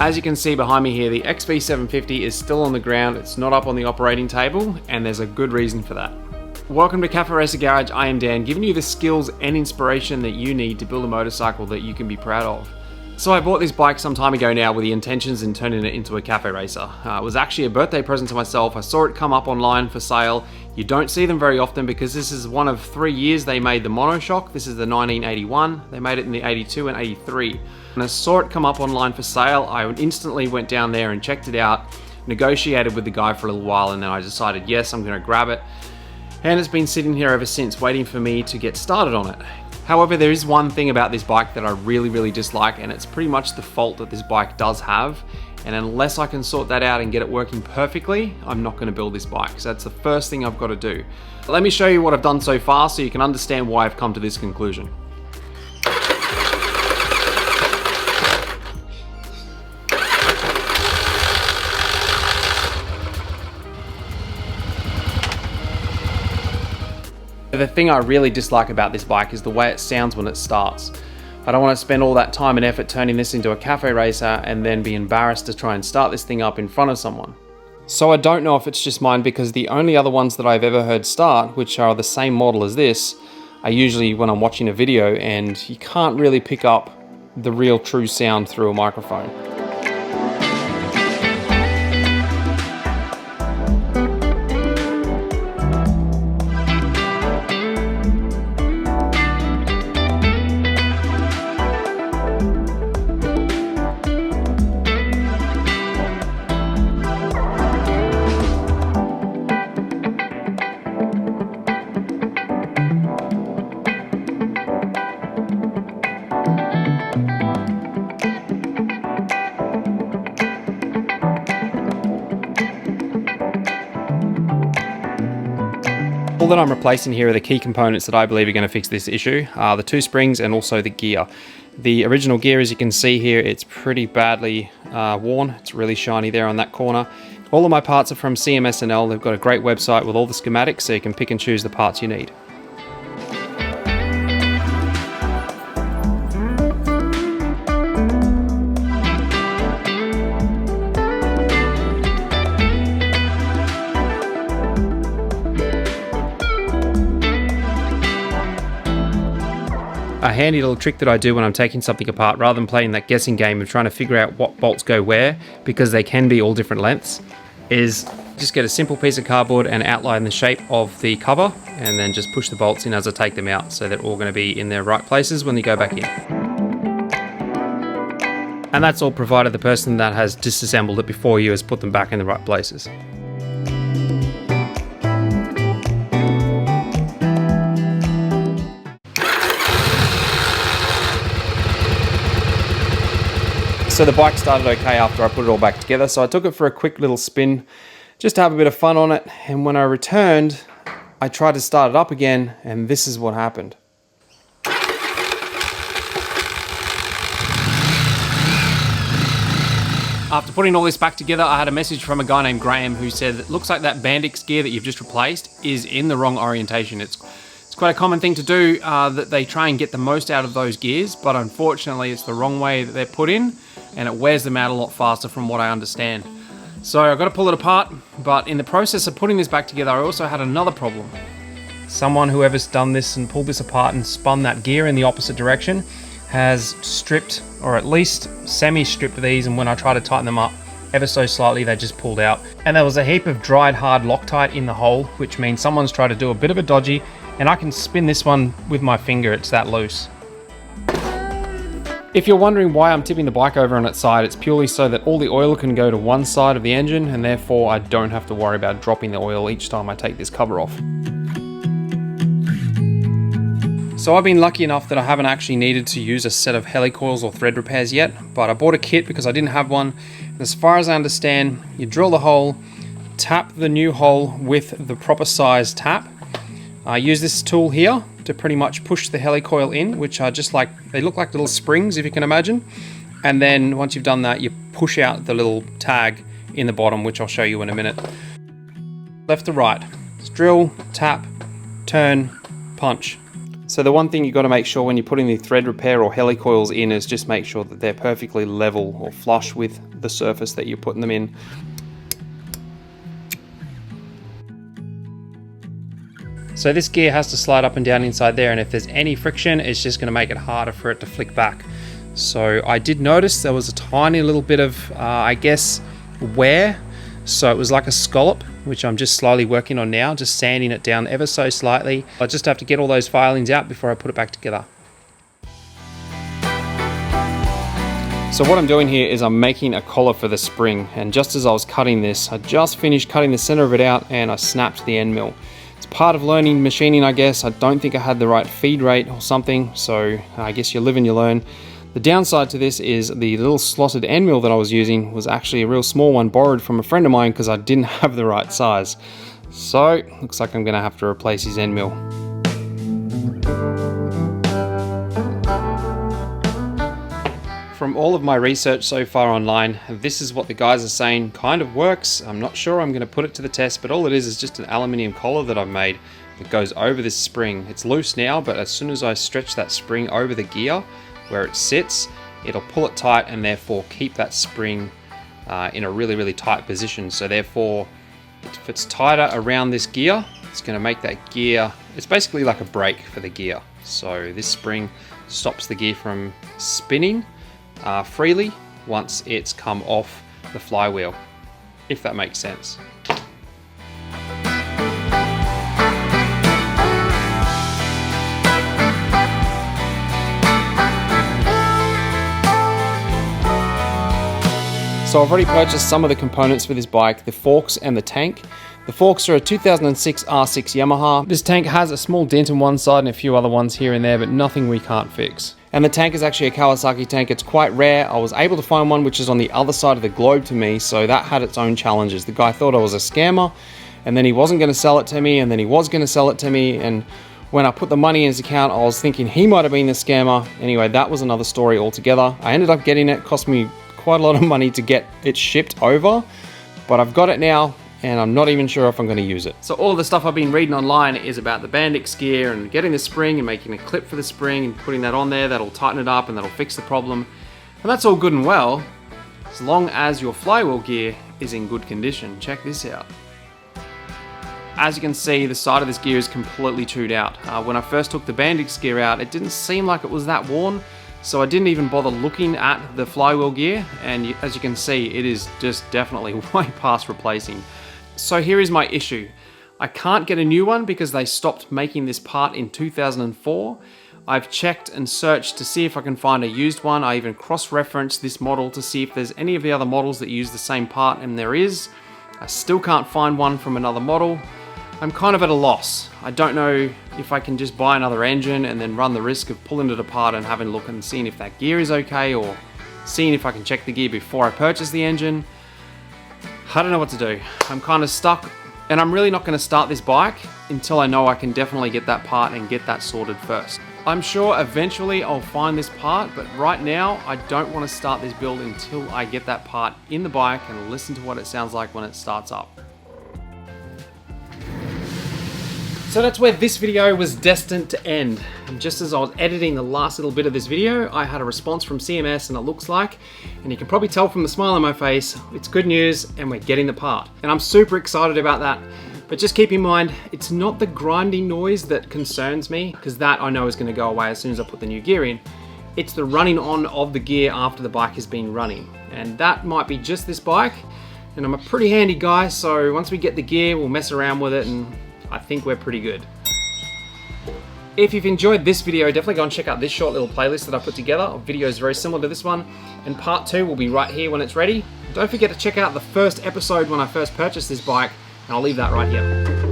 As you can see behind me here, the Xv750 is still on the ground, it's not up on the operating table, and there's a good reason for that. Welcome to Café Racer Garage, I am Dan, giving you the skills and inspiration that you need to build a motorcycle that you can be proud of. So I bought this bike some time ago now with the intentions in turning it into a cafe racer. It was actually a birthday present to myself. I saw it come up online for sale. You don't see them very often because this is one of 3 years they made the monoshock. This is the 1981. They made it in the 82 and 83. When I saw it come up online for sale, I instantly went down there and checked it out, negotiated with the guy for a little while, and then I decided, yes, I'm gonna grab it. And it's been sitting here ever since, waiting for me to get started on it. However, there is one thing about this bike that I really dislike, and it's pretty much the fault that this bike does have. And unless I can sort that out and get it working perfectly, I'm not gonna build this bike. So that's the first thing I've gotta do. But let me show you what I've done so far so you can understand why I've come to this conclusion. The thing I really dislike about this bike is the way it sounds when it starts. I don't want to spend all that time and effort turning this into a cafe racer and then be embarrassed to try and start this thing up in front of someone. So I don't know if it's just mine, because the only other ones that I've ever heard start, which are the same model as this, are usually when I'm watching a video and you can't really pick up the real true sound through a microphone. All that I'm replacing here are the key components that I believe are going to fix this issue, the two springs and also the gear. The original gear, as you can see here, it's pretty badly worn. It's really shiny there on that corner. All of my parts are from CMSNL. They've got a great website with all the schematics so you can pick and choose the parts you need. A handy little trick that I do when I'm taking something apart, rather than playing that guessing game of trying to figure out what bolts go where, because they can be all different lengths, is just get a simple piece of cardboard and outline the shape of the cover, and then just push the bolts in as I take them out, so they're all going to be in their right places when they go back in. And that's all provided the person that has disassembled it before you has put them back in the right places. So the bike started okay after I put it all back together, so I took it for a quick little spin just to have a bit of fun on it, and when I returned I tried to start it up again, and this is what happened. After putting all this back together, I had a message from a guy named Graham who said it looks like that Bandix gear that you've just replaced is in the wrong orientation. It's quite a common thing to do, that they try and get the most out of those gears, but unfortunately it's the wrong way that they're put in, and it wears them out a lot faster from what I understand. So I've got to pull it apart, but in the process of putting this back together I also had another problem. Someone, whoever's done this and pulled this apart and spun that gear in the opposite direction, has stripped, or at least semi-stripped these, and when I try to tighten them up ever so slightly they just pulled out. And there was a heap of dried hard Loctite in the hole, which means someone's tried to do a bit of a dodgy, and I can spin this one with my finger, it's that loose. If you're wondering why I'm tipping the bike over on its side, it's purely so that all the oil can go to one side of the engine, and therefore I don't have to worry about dropping the oil each time I take this cover off. So I've been lucky enough that I haven't actually needed to use a set of helicoils or thread repairs yet, but I bought a kit because I didn't have one. And as far as I understand, you drill the hole, tap the new hole with the proper size tap. I use this tool here to pretty much push the helicoil in, which are just like, they look like little springs if you can imagine. And then once you've done that, you push out the little tag in the bottom, which I'll show you in a minute. Left to right, just drill, tap, turn, punch. So the one thing you've got to make sure when you're putting the thread repair or helicoils in is just make sure that they're perfectly level or flush with the surface that you're putting them in. So this gear has to slide up and down inside there, and if there's any friction, it's just going to make it harder for it to flick back. So I did notice there was a tiny little bit of, I guess, wear. So it was like a scallop, which I'm just slowly working on now, just sanding it down ever so slightly. I just have to get all those filings out before I put it back together. So what I'm doing here is I'm making a collar for the spring, and just as I was cutting this, I just finished cutting the center of it out and I snapped the end mill. It's part of learning machining, I guess. I don't think I had the right feed rate or something, so I guess you live and you learn. The downside to this is the little slotted end mill that I was using was actually a real small one borrowed from a friend of mine because I didn't have the right size. So looks like I'm going to have to replace his end mill. From all of my research so far online, this is what the guys are saying kind of works. I'm not sure I'm going to put it to the test, but all it is just an aluminium collar that I've made that goes over this spring. It's loose now, but as soon as I stretch that spring over the gear where it sits, it'll pull it tight and therefore keep that spring in a really, really tight position. So therefore, if it's tighter around this gear, it's going to make that gear, it's basically like a brake for the gear. So this spring stops the gear from spinning freely once it's come off the flywheel, if that makes sense. So I've already purchased some of the components for this bike, the forks and the tank. The forks are a 2006 R6 Yamaha. This tank has a small dent in one side and a few other ones here and there, but nothing we can't fix. And the tank is actually a Kawasaki tank. It's quite rare. I was able to find one which is on the other side of the globe to me, so that had its own challenges. The guy thought I was a scammer, and then he wasn't going to sell it to me, and then he was going to sell it to me, and when I put the money in his account, I was thinking he might have been the scammer. Anyway, that was another story altogether. I ended up getting it. Cost me quite a lot of money to get it shipped over, but I've got it now, and I'm not even sure if I'm going to use it. So all the stuff I've been reading online is about the Bandix gear and getting the spring and making a clip for the spring and putting that on there. That'll tighten it up and that'll fix the problem. And that's all good and well, as long as your flywheel gear is in good condition. Check this out. As you can see, the side of this gear is completely chewed out. When I first took the Bandix gear out, it didn't seem like it was that worn, so I didn't even bother looking at the flywheel gear, and as you can see, it is just definitely way past replacing. So here is my issue. I can't get a new one because they stopped making this part in 2004. I've checked and searched to see if I can find a used one. I even cross-referenced this model to see if there's any of the other models that use the same part, and there is. I still can't find one from another model. I'm kind of at a loss. I don't know if I can just buy another engine and then run the risk of pulling it apart and having a look and seeing if that gear is okay, or seeing if I can check the gear before I purchase the engine. I don't know what to do. I'm kind of stuck, and I'm really not going to start this bike until I know I can definitely get that part and get that sorted first. I'm sure eventually I'll find this part, but right now I don't want to start this build until I get that part in the bike and listen to what it sounds like when it starts up. So that's where this video was destined to end. And just as I was editing the last little bit of this video, I had a response from CMS, and it looks like, and you can probably tell from the smile on my face, it's good news and we're getting the part. And I'm super excited about that. But just keep in mind, it's not the grinding noise that concerns me, because that I know is going to go away as soon as I put the new gear in. It's the running on of the gear after the bike has been running. And that might be just this bike. And I'm a pretty handy guy, so once we get the gear, we'll mess around with it, and I think we're pretty good. If you've enjoyed this video, definitely go and check out this short little playlist that I put together of videos very similar to this one, and part 2 will be right here when it's ready. Don't forget to check out the first episode when I first purchased this bike, and I'll leave that right here.